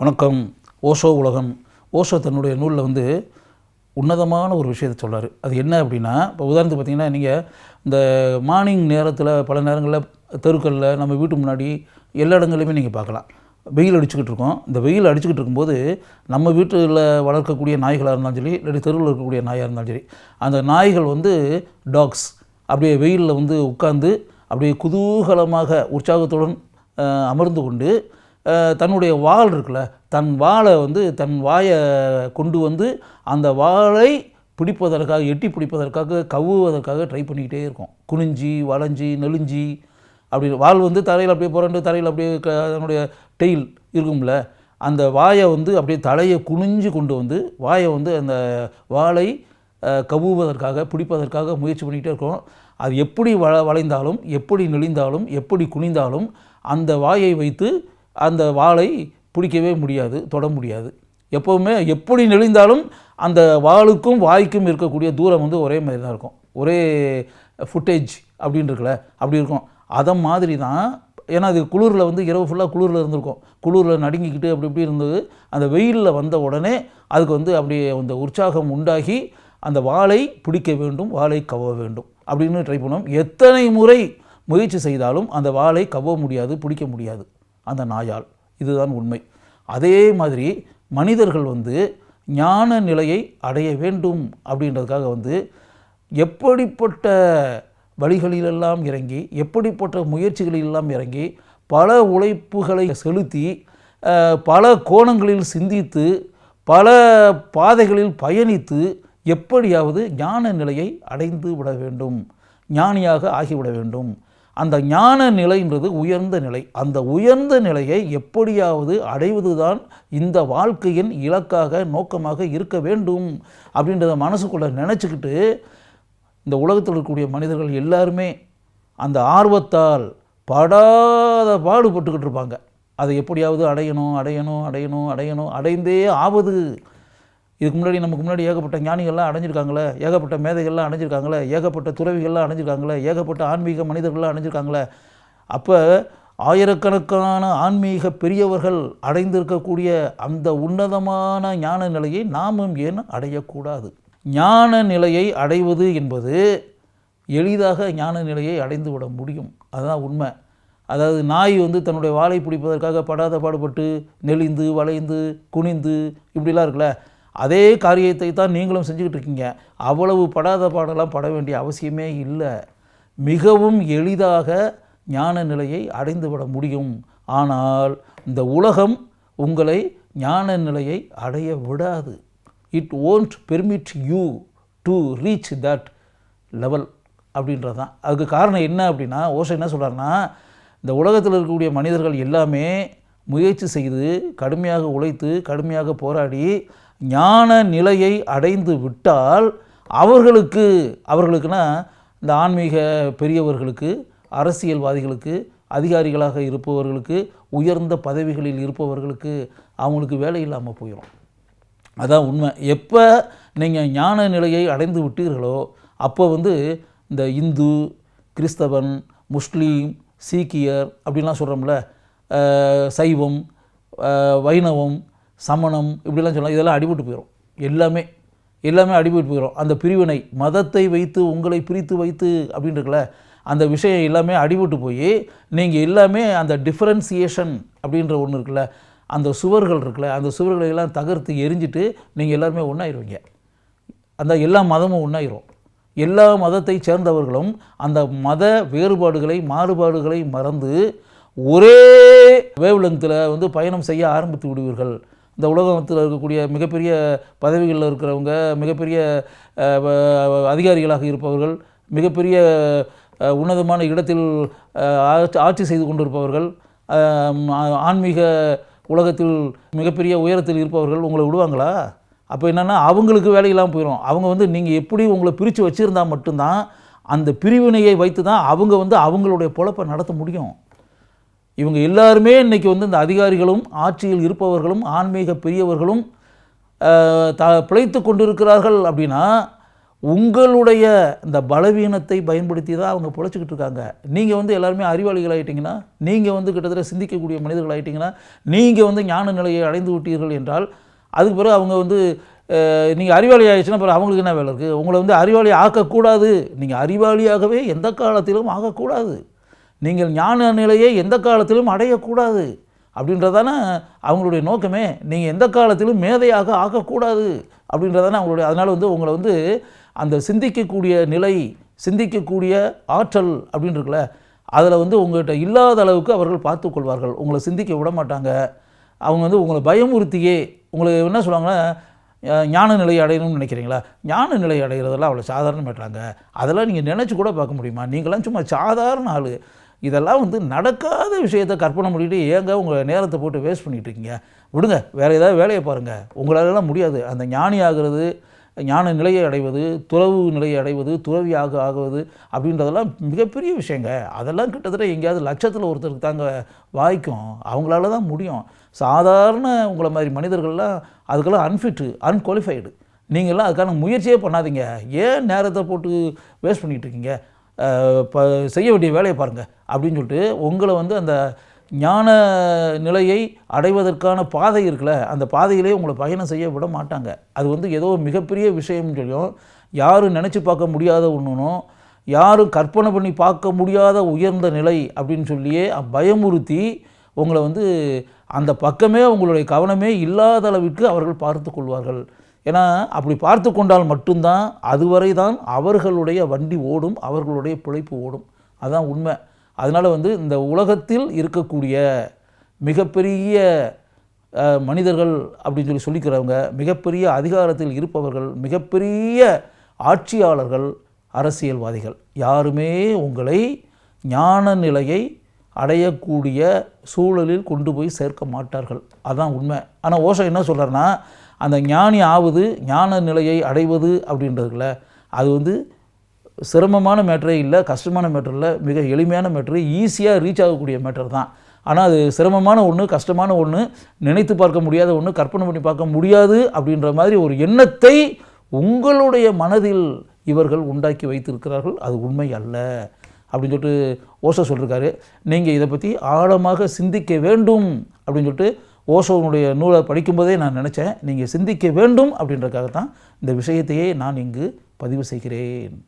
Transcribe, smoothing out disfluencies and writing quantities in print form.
வணக்கம். ஓஷோ உலகம். ஓஷோ தன்னுடைய நூலில் உன்னதமான ஒரு விஷயத்தை சொல்கிறார். அது என்ன அப்படின்னா, இப்போ உதாரணத்துக்கு பார்த்திங்கன்னா, நீங்கள் இந்த மார்னிங் நேரத்தில் பல நேரங்களில் தெருக்களில் நம்ம வீட்டு முன்னாடி எல்லா இடங்களையுமே நீங்கள் பார்க்கலாம். வெயில் அடிச்சுக்கிட்டு இருக்கோம். இந்த வெயில் அடிச்சுக்கிட்டு இருக்கும்போது நம்ம வீட்டில் வளர்க்கக்கூடிய நாய்களாக இருந்தாலும் சரி, இல்லாட்டி தெருவில் இருக்கக்கூடிய நாயாக இருந்தாலும் சரி, அந்த நாய்கள் டாக்ஸ் அப்படியே வெயிலில் உட்கார்ந்து அப்படியே குதூகலமாக உற்சாகத்துடன் அமர்ந்து கொண்டு தன்னுடைய வால் இருக்குல்ல, தன் வாலை தன் வாயை கொண்டு அந்த வாளை பிடிப்பதற்காக, எட்டி பிடிப்பதற்காக, கவ்வுவதற்காக ட்ரை பண்ணிக்கிட்டே இருக்கும். குனிஞ்சி வளைஞ்சி நெளிஞ்சி அப்படி வால் தரையில் அப்படியே புரண்டு தரையில் அப்படியே அதனுடைய டெயில் இருக்கும்ல, அந்த வாயை அப்படியே தலையை குனிஞ்சு கொண்டு வாயை அந்த வாளை கவ்வுவதற்காக பிடிப்பதற்காக முயற்சி பண்ணிக்கிட்டே இருக்கும். அது எப்படி வளைந்தாலும், எப்படி நெளிந்தாலும், எப்படி குனிந்தாலும் அந்த வாயை வைத்து அந்த வாளை பிடிக்கவே முடியாது, தொட முடியாது. எப்போவுமே எப்படி நெளிந்தாலும் அந்த வாளுக்கும் வாய்க்கும் இருக்கக்கூடிய தூரம் ஒரே மாதிரி தான் இருக்கும். ஒரே ஃபுட்டேஜ் அப்படின்னு இருக்குல்ல, அப்படி இருக்கும். அதை மாதிரி தான். ஏன்னா அது குளிரில் இரவு ஃபுல்லாக குளிரில் இருந்திருக்கும். குளிரில் நடுங்கிக்கிட்டு அப்படி இப்படி இருந்தது. அந்த வெயிலில் வந்த உடனே அதுக்கு அப்படியே அந்த உற்சாகம் உண்டாகி அந்த வாளை பிடிக்க வேண்டும், வாளை கவ்வ வேண்டும் அப்படின்னு ட்ரை பண்ணுவோம். எத்தனை முறை முயற்சி செய்தாலும் அந்த வாளை கவ்வ முடியாது, பிடிக்க முடியாது அந்த நாயால். இதுதான் உண்மை. அதே மாதிரி மனிதர்கள் ஞான நிலையை அடைய வேண்டும் அப்படின்றதுக்காக எப்படிப்பட்ட வழிகளிலெல்லாம் இறங்கி, எப்படிப்பட்ட முயற்சிகளிலெல்லாம் இறங்கி, பல உழைப்புகளை செலுத்தி, பல கோணங்களில் சிந்தித்து, பல பாதைகளில் பயணித்து எப்படியாவது ஞான நிலையை அடைந்து விட வேண்டும், ஞானியாக ஆகிவிட வேண்டும். அந்த ஞான நிலைன்றது உயர்ந்த நிலை. அந்த உயர்ந்த நிலையை எப்படியாவது அடைவது தான் இந்த வாழ்க்கையின் இலக்காக, நோக்கமாக இருக்க வேண்டும் அப்படின்றத மனசுக்குள்ளே நினச்சிக்கிட்டு இந்த உலகத்தில் இருக்கக்கூடிய மனிதர்கள் எல்லாருமே அந்த ஆர்வத்தால் படாத பாடுபட்டுக்கிட்டு இருப்பாங்க. அதை எப்படியாவது அடையணும் அடையணும் அடையணும் அடையணும், அடைந்தே ஆவது. இதுக்கு முன்னாடி நமக்கு முன்னாடி ஏகப்பட்ட ஞானிகள்லாம் அடைஞ்சிருக்காங்களே, ஏகப்பட்ட மேதைகள்லாம் அடைஞ்சிருக்காங்களே, ஏகப்பட்ட துறவிகள்லாம் அடைஞ்சிருக்காங்களே, ஏகப்பட்ட ஆன்மீக மனிதர்கள்லாம் அடைஞ்சிருக்காங்களே. அப்போ ஆயிரக்கணக்கான ஆன்மீக பெரியவர்கள் அடைந்திருக்கக்கூடிய அந்த உன்னதமான ஞான நிலையை நாமும் ஏன் அடையக்கூடாது? ஞான நிலையை அடைவது என்பது எளிதாக ஞான நிலையை அடைந்து விட முடியும். அதுதான் உண்மை. அதாவது நாய் தன்னுடைய வாலை பிடிப்பதற்காக படாத பாடுபட்டு நெளிந்து வளைந்து குனிந்து இப்படிலாம் இருக்குல்ல, அதே காரியத்தை தான் நீங்களும் செஞ்சுக்கிட்டு இருக்கீங்க. அவ்வளவு படாத பாடலாம் பட வேண்டிய அவசியமே இல்லை. மிகவும் எளிதாக ஞான நிலையை அடைந்து விட முடியும். ஆனால் இந்த உலகம் உங்களை ஞான நிலையை அடைய விடாது. It won't permit you to reach that level அப்படின்றது தான். அதுக்கு காரணம் என்ன அப்படின்னா, ஓஷோ என்ன சொல்கிறாருன்னா, இந்த உலகத்தில் இருக்கக்கூடிய மனிதர்கள் எல்லாமே முயற்சி செய்து, கடுமையாக உழைத்து, கடுமையாக போராடி ஞான நிலையை அடைந்து விட்டால் அவர்களுக்குன்னா இந்த ஆன்மீக பெரியவர்களுக்கு, அரசியல்வாதிகளுக்கு, அதிகாரிகளாக இருப்பவர்களுக்கு, உயர்ந்த பதவிகளில் இருப்பவர்களுக்கு அவங்களுக்கு வேலை இல்லாமல் போயிடும். அதான் உண்மை. எப்போ நீங்கள் ஞான நிலையை அடைந்து விட்டீர்களோ அப்போ இந்த இந்து, கிறிஸ்தவன், முஸ்லீம், சீக்கியர் அப்படின்லாம் சொல்கிறோம்ல, சைவம், வைணவம், சமணம் இப்படிலாம் சொல்லலாம், இதெல்லாம் அடிபட்டு போயிடும். எல்லாமே அடிபட்டு போயிடும். அந்த பிரிவினை, மதத்தை வைத்து உங்களை பிரித்து வைத்து அப்படின்றக்குல அந்த விஷயம் எல்லாமே அடிபட்டு போய் நீங்கள் எல்லாமே அந்த டிஃப்ரென்சியேஷன் அப்படின்ற ஒன்று இருக்குல்ல, அந்த சுவர்கள் இருக்குல்ல, அந்த சுவர்களை எல்லாம் தகர்த்து எரிஞ்சிட்டு நீங்கள் எல்லாருமே ஒன்றாயிருவீங்க. அந்த எல்லா மதமும் ஒன்றாயிரும். எல்லா மதத்தை சேர்ந்தவர்களும் அந்த மத வேறுபாடுகளை, மாறுபாடுகளை மறந்து ஒரே வேவ்லெங்கில் பயணம் செய்ய ஆரம்பித்து விடுவீர்கள். இந்த உலகத்தில் இருக்கக்கூடிய மிகப்பெரிய பதவிகளில் இருக்கிறவங்க, மிகப்பெரிய அதிகாரிகளாக இருப்பவர்கள், மிகப்பெரிய உன்னதமான இடத்தில் ஆட்சி செய்து கொண்டிருப்பவர்கள், ஆன்மீக உலகத்தில் மிகப்பெரிய உயரத்தில் இருப்பவர்கள் உங்களை விடுவாங்களா? அப்போ என்னென்னா அவங்களுக்கு வேலையெல்லாம் போயிடும். அவங்க நீங்கள் எப்படி உங்களை பிரித்து வச்சுருந்தால் மட்டும்தான் அந்த பிரிவினையை வைத்து தான் அவங்க அவங்களுடைய பொழப்பை நடத்த முடியும். இவங்க எல்லாருமே இன்றைக்கி இந்த அதிகாரிகளும், ஆட்சியில் இருப்பவர்களும், ஆன்மீக பெரியவர்களும் பிழைத்து கொண்டிருக்கிறார்கள் அப்படின்னா உங்களுடைய இந்த பலவீனத்தை பயன்படுத்தி தான் அவங்க பொழைச்சிக்கிட்டு இருக்காங்க. நீங்கள் வந்து எல்லாருமே அறிவாளிகள் ஆகிட்டிங்கன்னா, நீங்கள் வந்து கிட்டத்தட்ட சிந்திக்கக்கூடிய மனிதர்கள் ஆகிட்டிங்கன்னா, நீங்கள் வந்து ஞான நிலையை அடைந்து விட்டீர்கள் என்றால், அதுக்கு பிறகு அவங்க வந்து நீங்கள் அறிவாளி ஆகிடுச்சுன்னா பிறகு அவங்களுக்கு என்ன வேலை இருக்குது? உங்களை வந்து அறிவாளி ஆக்கக்கூடாது. நீங்கள் அறிவாளியாகவே எந்த காலத்திலும் ஆகக்கூடாது. நீங்கள் ஞான நிலையை எந்த காலத்திலும் அடையக்கூடாது அப்படின்றதான அவங்களுடைய நோக்கமே. நீங்கள் எந்த காலத்திலும் மேதையாக ஆகக்கூடாது அப்படின்றதான அவங்களுடைய. அதனால் வந்து உங்களை வந்து அந்த சிந்திக்கக்கூடிய நிலை, சிந்திக்கக்கூடிய ஆற்றல் அப்படின்னு இருக்குல்ல, அதில் வந்து உங்கள்கிட்ட இல்லாத அளவுக்கு அவர்கள் பார்த்துக்கொள்வார்கள். உங்களை சிந்திக்க விட மாட்டாங்க. அவங்க வந்து உங்களை பயமுறுத்தியே உங்களை என்ன சொல்லுவாங்கன்னா, ஞான நிலை அடையணும்னு நினைக்கிறீங்களா? ஞான நிலை அடைகிறதெல்லாம் அவ்வளோ சாதாரண மாட்டாங்க. அதெல்லாம் நீங்கள் நினச்சி கூட பார்க்க முடியுமா? நீங்களாம் சும்மா சாதாரண ஆள். இதெல்லாம் வந்து நடக்காத விஷயத்தை கற்பனை பண்ணிட்டு ஏங்க உங்கள் நேரத்தை போட்டு வேஸ்ட் பண்ணிகிட்டு இருக்கீங்க? விடுங்க, வேறு ஏதாவது வேலையை பாருங்கள். உங்களாலலாம் முடியாது. அந்த ஞானி ஆகிறது, ஞான நிலையை அடைவது, துறவு நிலையை அடைவது, துறவியாக ஆகுவது அப்படின்றதெல்லாம் மிகப்பெரிய விஷயங்க. அதெல்லாம் கிட்டத்தட்ட எங்கேயாவது லட்சத்தில் ஒருத்தருக்கு தாங்க வாய்க்கும். அவங்களால தான் முடியும். சாதாரண உங்களை மாதிரி மனிதர்கள்லாம் அதுக்கெல்லாம் அன்ஃபிட்டு, அன்குவாலிஃபைடு. நீங்கள்லாம் அதுக்கான முயற்சியே பண்ணாதீங்க. ஏன் நேரத்தை போட்டு வேஸ்ட் பண்ணிகிட்டு இருக்கீங்க? செய்ய வேண்டிய வேலையை பாருங்கள் அப்படின்னு சொல்லிட்டு உங்களை வந்து அந்த ஞான நிலையை அடைவதற்கான பாதை இருக்குல்ல, அந்த பாதையிலே உங்களை பயணம் செய்ய விட மாட்டாங்க. அது வந்து ஏதோ மிகப்பெரிய விஷயம்னு சொல்லியும், யாரும் நினச்சி பார்க்க முடியாத ஒன்றுனோ, யாரும் கற்பனை பண்ணி பார்க்க முடியாத உயர்ந்த நிலை அப்படின்னு சொல்லியே பயமுறுத்தி உங்களை வந்து அந்த பக்கமே உங்களுடைய கவனமே இல்லாத அளவிற்கு அவர்கள் பார்த்து கொள்வார்கள். ஏன்னா அப்படி பார்த்து கொண்டால் மட்டும்தான் அதுவரை தான் அவர்களுடைய வண்டி ஓடும், அவர்களுடைய பிழைப்பு ஓடும். அதுதான் உண்மை. அதனால் வந்து இந்த உலகத்தில் இருக்கக்கூடிய மிகப்பெரிய மனிதர்கள் அப்படின்னு சொல்லிக்கிறவங்க, மிகப்பெரிய அதிகாரத்தில் இருப்பவர்கள், மிகப்பெரிய ஆட்சியாளர்கள், அரசியல்வாதிகள் யாருமே உங்களை ஞான நிலையை அடையக்கூடிய சூழலில் கொண்டு போய் சேர்க்க மாட்டார்கள். அதுதான் உண்மை. ஆனால் ஓஷோ என்ன சொல்கிறாருன்னா, அந்த ஞானி ஆவது, ஞான நிலையை அடைவது அப்படின்றதுல அது வந்து சிரமமான மேட்டரே இல்லை, கஷ்டமான மேட்டர் இல்லை, மிக எளிமையான மேட்ரு, ஈஸியாக ரீச் ஆகக்கூடிய மேட்டர் தான். ஆனால் அது சிரமமான ஒன்று, கஷ்டமான ஒன்று, நினைத்து பார்க்க முடியாத ஒன்று, கற்பனை பண்ணி பார்க்க முடியாது அப்படின்ற மாதிரி ஒரு எண்ணத்தை உங்களுடைய மனதில் இவர்கள் உண்டாக்கி வைத்திருக்கிறார்கள். அது உண்மை அல்ல அப்படின்னு சொல்லிட்டு ஓஷோ சொல்லியிருக்காரு. நீங்கள் இதை பற்றி ஆழமாக சிந்திக்க வேண்டும் அப்படின்னு சொல்லிட்டு ஓஷோனுடைய நூலை படிக்கும்போதே நான் நினச்சேன். நீங்கள் சிந்திக்க வேண்டும் அப்படின்றதுக்காக தான் இந்த விஷயத்தையே நான் இங்கு பதிவு செய்கிறேன்.